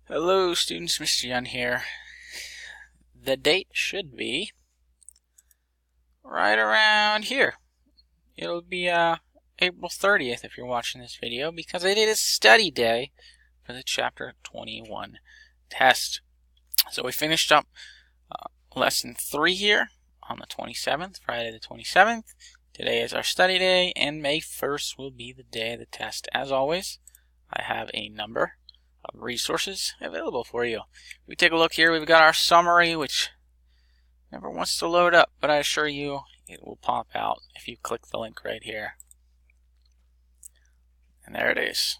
Hello students, Mr. Young here. The date should be right around here. It'll be April 30th if you're watching this video, because it is study day for the Chapter 21 test. So we finished up lesson 3 here on the 27th, Friday the 27th. Today is our study day, and May 1st will be the day of the test. As always, I have a number of resources available for you. If we take a look here, we've got our summary, which never wants to load up, but I assure you it will pop out if you click the link right here. And there it is.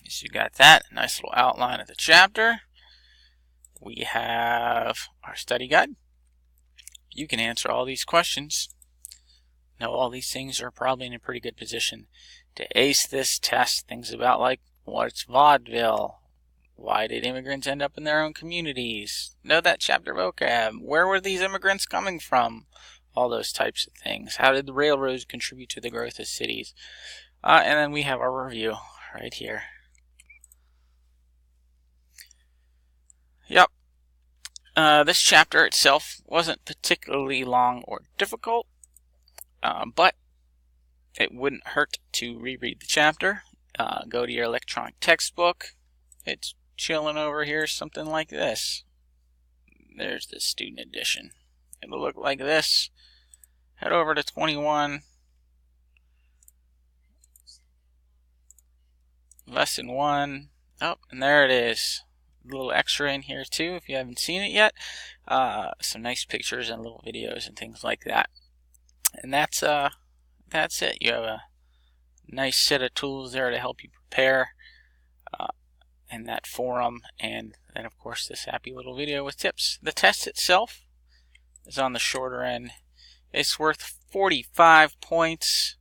So you got that, a nice little outline of the chapter. We have our study guide. You can answer all these questions. Know all these things are probably in a pretty good position to ace this test. Things about like, what's vaudeville? Why did immigrants end up in their own communities? Know that chapter vocab. Where were these immigrants coming from? All those types of things. How did the railroads contribute to the growth of cities? And then we have our review right here. Yep. This chapter itself wasn't particularly long or difficult, but it wouldn't hurt to reread the chapter. Go to your electronic textbook. It's chilling over here, something like this. There's the student edition. It'll look like this. Head over to 21. Lesson 1. Oh, and there it is. A little extra in here too if you haven't seen it yet. Some nice pictures and little videos and things like that. And that's it. You have a nice set of tools there to help you prepare in that forum, and then of course this happy little video with tips. The test itself is on the shorter end. It's worth 45 points.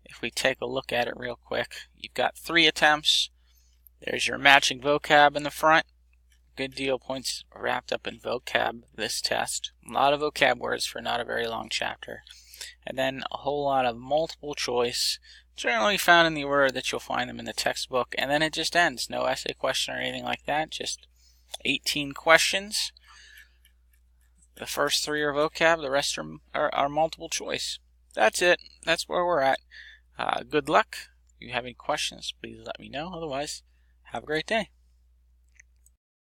If we take a look at it real quick, you've got 3 attempts. There's your matching vocab in the front. Good deal points wrapped up in vocab this test. A lot of vocab words for not a very long chapter. And then a whole lot of multiple choice, generally found in the order that you'll find them in the textbook. And then it just ends. No essay question or anything like that. Just 18 questions. The first 3 are vocab. The rest are multiple choice. That's it. That's where we're at. Good luck. If you have any questions, please let me know. Otherwise, have a great day.